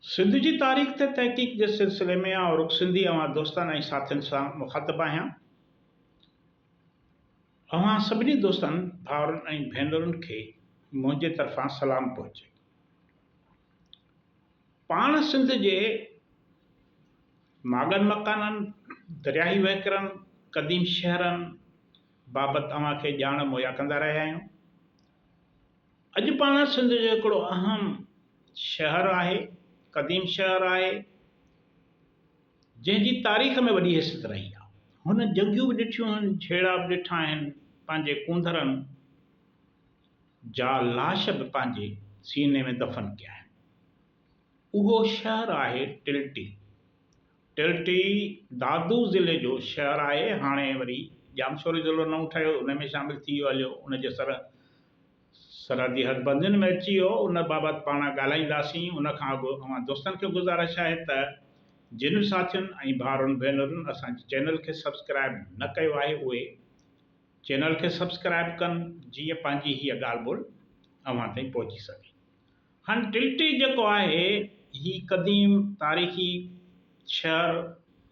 सिंध जी तारीख़ ते तहक़ीक़ जे सिलसिले में और सिंधी अवां दोस्तनि ऐं साथियुनि सां मुख़ातिबु आहियां। अवां सभिनी दोस्तनि भाउरनि ऐं भेनरुनि खे मुंहिंजे तरफ़ां सलाम पहुचे। पाण सिंध जे मागन मकाननि, दरियाही वहिकरनि, क़दीम शहरनि बाबति अवां खे ॼाण मुहैया कंदा रहिया आहियूं। अॼु पाण सिंध जो हिकिड़ो अहम शहर आहे, क़दीम शहर आहे, जंहिंजी तारीख़ में वॾी हैसियत रही आहे। हुन जंगियूं बि ॾिठियूं आहिनि, झेड़ा बि ॾिठा आहिनि, पंहिंजे कूंदरनि जा लाश बि पंहिंजे सीने में दफ़न कया आहिनि। उहो शहर आहे टिल्टी। टिल्टी दादू ज़िले जो शहर आहे। हाणे वरी जामशोरी ज़िलो नओं ठहियो, उन में शामिलु थी वियो हलियो, उनजे सरहदी हदबंदियुनि में अची वियो। उन बाबति पाण ॻाल्हाईंदासीं। उन खां अॻु अवां दोस्तनि खे गुज़ारिश आहे त जिन साथियुनि ऐं भाउरनि भेनरुनि असांजे चैनल खे सब्सक्राइब न कयो आहे, उहे चैनल खे सब्सक्राइब कनि, जीअं पंहिंजी हीअ ॻाल्हि ॿोल अवां ताईं पहुची सघे। हाणे टिल्टी जेको आहे, ही क़दीम तारीख़ी शहर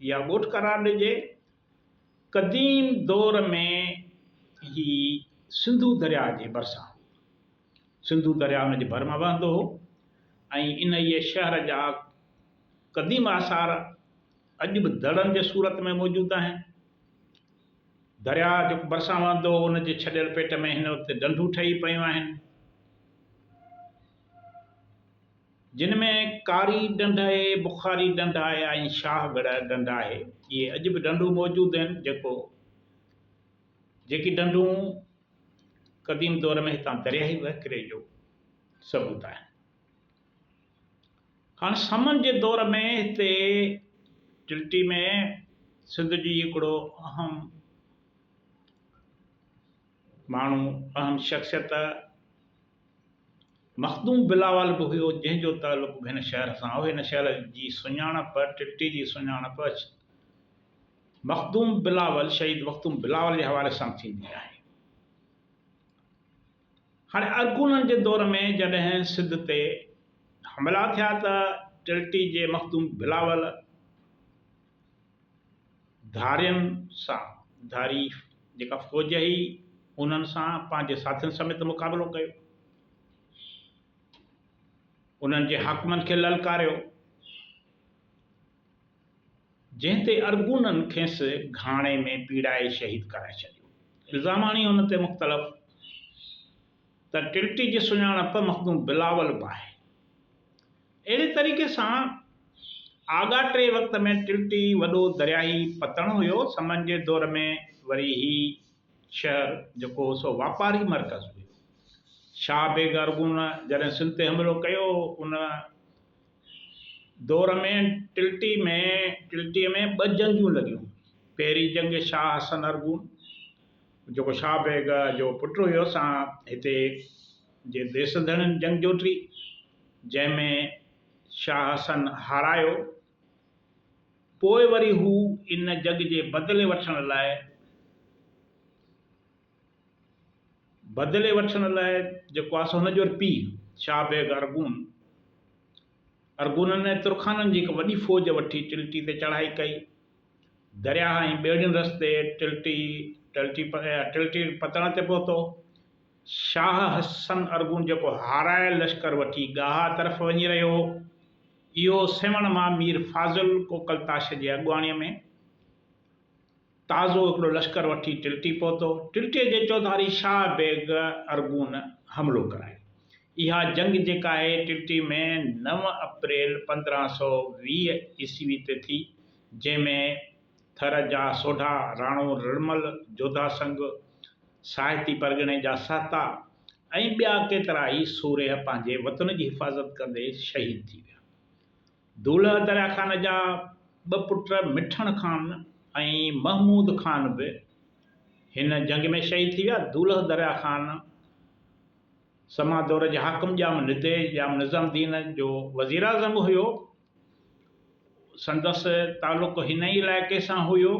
या ॻोठ करार ॾिजे। क़दीम दौर में ही सिंधू दरिया जे भरिसां, सिंधू दरिया हुन जे भर में वहंदो हो ऐं इन इहे शहर जा क़दीम आसार अॼु बि दड़नि जे सूरत में मौजूदु आहिनि। दरिया जेको भरिसां वहंदो हो, उन जे छॾियल पेट में हिन वक़्तु ढंढूं ठही पियूं आहिनि, जिन में कारी ढंढ आहे, बुखारी ढंढ आहे ऐं शाहगढ़ ढंढ आहे। इहे अॼु बि ढंढूं मौजूदु आहिनि, जेकी ढंढूं क़दीम दौर में हितां दरियाही वहिकिरे जो सबूत आहिनि। हाणे समन जे दौर में हिते टिल्टी में सिंध जी हिकिड़ो अहम माण्हू, अहम शख़्सियत मखदूम बिलावल बि हुयो, जंहिंजो तालुक़ बि हिन शहर सां हो। हिन शहर जी सुञाणप, टिल्टी जी सुञाणप मखदूम बिलावल, शहीद मखदूम बिलावल जे हवाले सां थींदी आहे। हाणे अरगुननि जे दौर में जॾहिं सिंध ते हमला थिया त टिल्टी जे मखदूम बिलावल धारियुनि सां, धारी जेका फ़ौज हुई, उन्हनि सां पंहिंजे साथियुनि समेत मुक़ाबिलो कयो। उन्हनि जे हाकिमनि खे ललकारियो, जंहिं ते अरगुननि खेसि घाणे में पीड़ाए शहीद कराए छॾियो। इल्ज़ाम आणी हुन ते मुख़्तलिफ़ त टिल्टी जी सुञाणप मखदूम बिलावल बि आहे। अहिड़े तरीक़े सां आगाटे वक़्त में टिल्टी वॾो दरियाही पतन हुयो। समन जे दौर में वरी ही शहर जेको सो वापारी मर्कज़ हुयो। शाह बेग अरगुन जॾहिं सिंध ते हमिलो कयो, उन दौर में टिल्टीअ में ॿ जंगियूं लॻियूं। पहिरीं जंग शाह हसन अरगुन, जेको शाह बेग जो पुटु हुयो, सां हिते जे देसंधड़नि जंग जोटी, जंहिंमें शाह हसन हारायो। पोइ वरी हू इन जंग जे बदिले वठण लाइ जेको आहे सो हुनजो पीउ शाह बेग अरगुननि ऐं तुर्खाननि जी हिकु वॾी फ़ौज वठी टिल्टी ते चढ़ाई कई। दरिया ऐं ॿेड़ियुनि रस्ते टिल्टी पतण ते पहुतो। शाह हसन अरगुन जेको हारायल लश्कर वठी गाहा तरफ़ वञी रहियो हो, इहो सेवण मां मीर फाज़िल कोकलताश जे अॻुवाणीअ में ताज़ो हिकिड़ो लश्कर वठी टिल्टी पहुतो। टिल्टीअ जे चौधारी शाह बेग अरगुन हमिलो करायो। इहा जंग जेका आहे टिल्टी में 9 अप्रैल 1520 ईस्वी ते थी, जंहिंमें थर जा सोढा राणो रिड़मल, जोधा संग, साहिती परगिणे जा सहता ऐं ॿिया केतिरा ई सूरह पंहिंजे वतन जी हिफ़ाज़त कंदे शहीद थी विया। दूल्हा दरिया ख़ान जा 2 पुट मिठण ख़ान ऐं महमूद ख़ान बि हिन जंग में शहीद थी विया। दूल्हा दरिया ख़ान समा दौर जे हाकिम जाम निज़ामुद्दीन जो वज़ीर आज़म हुयो। संदसि तालुक़ हिन ई इलाइक़े सां हुयो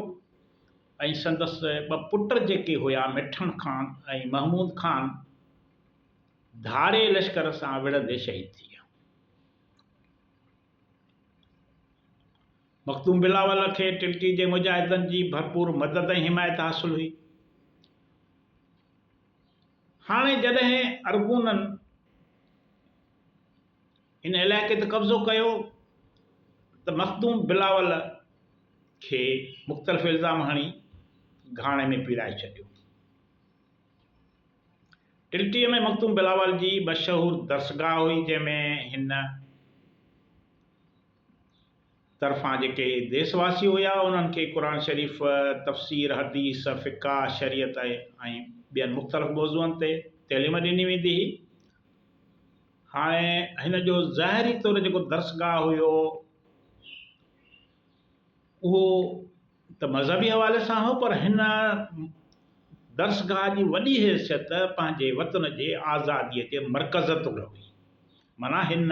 ऐं संदसि 2 पुट जेके हुआ, मिठण ख़ान ऐं महमूद ख़ान, धारे लश्कर सां विढ़ंदे शहीद थी विया। मखदूम बिलावल खे टिल्टी जे मुजाहिदनि जी भरपूर मदद ऐं हिमायत हासिल हुई। हाणे जॾहिं अरगूननि इन इलाइक़े ते कब्ज़ो कयो त मखदूम बिलावल खे मुख़्तलिफ़ इल्ज़ाम हणी घाणे में पीड़ाए छॾियो। टिल्टीअ में मखदूम बिलावल जी मशहूरु दरसगाह हुई, जंहिंमें हिन तरफ़ां जेके देशवासी हुआ उन्हनि खे क़ुर शरीफ़, तफ़सीर, हदीस, फ़िक़ा, शरीयत ऐं ॿियनि मुख़्तलिफ़ मौज़ूअनि ते तइलीम ॾिनी वेंदी हुई। हाणे हिन जो ज़ाहिरी तौरु जेको दरसगाह हुयो उहो त मज़हबी हवाले सां हो, पर हिन दरसगाह जी वॾी हैसियत पंहिंजे वतन जे आज़ादीअ जे मरकज़ तौरु हुई। माना हिन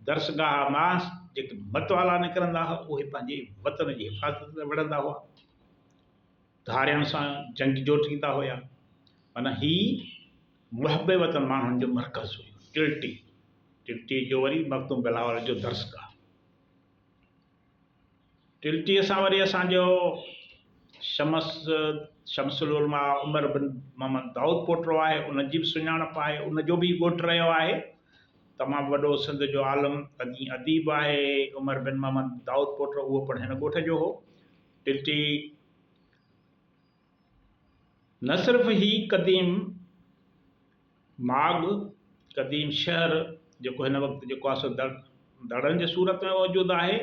दरसगाह मां जेके मतवाला निकिरंदा हुआ उहे पंहिंजे वतन जी हिफ़ाज़त ते विढ़ंदा हुआ, धारियनि सां जंग जोटींदा हुआ। माना ही मुहब वतन माण्हुनि जो मरकज़ हुयो टिल्टी जो वरी मखदूम बिलावल जो दरसगाह। टिल्टीअ सां वरी असांजो शमसुल उलमा उमर बिन मोहम्मद दाऊद पोटो आहे, उन जी बि सुञाणप आहे। उन जो बि ॻोठु रहियो आहे, तमामु वॾो सिंध जो आलम अदीब आहे उमर बिन मोहम्मद दाऊद पोटो, उहो पिणु हिन ॻोठ जो हो। टिल्टी न सिर्फ़ु ही क़दीम माॻ, क़दीम शहर जेको हिन वक़्तु जेको आहे सो दड़नि जे सूरत में मौजूदु आहे,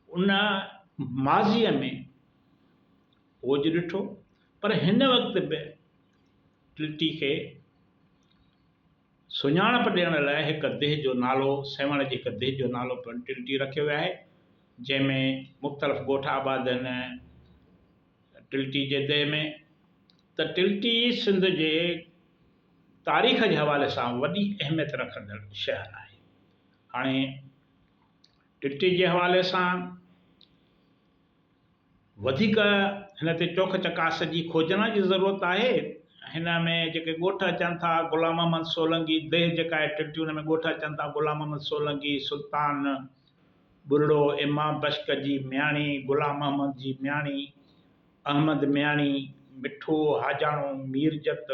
उन माज़ीअ में ओज ॾिठो, पर हिन वक़्तु बि टिल्टी खे सुञाणप ॾियण लाइ हिकु देह जो नालो, सेवण जी हिकु देह जो नालो पिणु टिल्टी रखियो वियो आहे, जंहिंमें मुख़्तलिफ़ ॻोठ आबाद आहिनि टिल्टी जे देह में। त टिल्टी सिंध जे तारीख़ जे हवाले सां वॾी अहमियत रखंदड़ शहर आहे। हाणे टिल्टी जे हवाले सां वधीक हिन ते चोख चकास जी खोजना जी ज़रूरत आहे। हिन में जेके ॻोठ अचनि था, ग़ुलाम मोहम्मद सोलंकी देह जेका आहे टिल्टी, हुन में ॻोठ अचनि था ग़ुलाम मोहम्मद सोलंकी, सुल्तान बुरड़ो, इमाम बश्क जी मियाणी, ग़ुलाम मोहम्मद जी मियाणी, अहमद मियाणी, मिठो हाजाणो, मीरजत,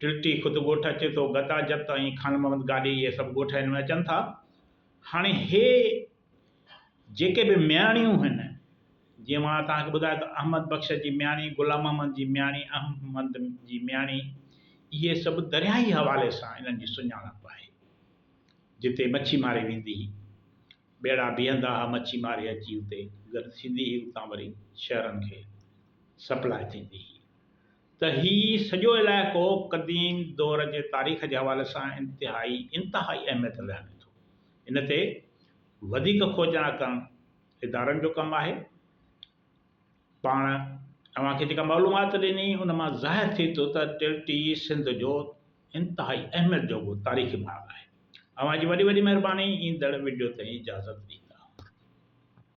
टिल्टी ख़ुदि ॻोठ अचे थो, गदाजत ऐं खान मोहम्मद गाॾी, इहे सभु ॻोठ हिन में अचनि था। हाणे हे जेके बि मियाणियूं आहिनि, जीअं मां तव्हांखे ॿुधायो त अहमद बख्श जी मियाणी, ग़ुलाम मोहम्मद जी मियाणी, अहमद जी मियाणी, इहे सभु दरियाई हवाले सां इन्हनि जी सुञाणप आहे। जिते मच्छी मारी वेंदी हुई, ॿेड़ा बीहंदा हुआ, मच्छी मारी अची उते गॾु थींदी हुई, उतां वरी शहरनि खे सप्लाई थींदी हुई। त हीउ सॼो इलाइक़ो क़दीम दौर जे तारीख़ जे हवाले सां इंतिहाई अहमियत रहे थो। इन ते वधीक खोजना करणु इदारनि जो कमु आहे। पाण तव्हांखे जेका मालूमात ॾिनी उन मां ज़ाहिर थी थो त टिल्टी सिंध जो इंतिहाई अहमियत जो तारीख़ी भाॻ आहे। अव्हांजी वॾी वॾी महिरबानी। ईंदड़ वीडियो ताईं इजाज़त ॾी।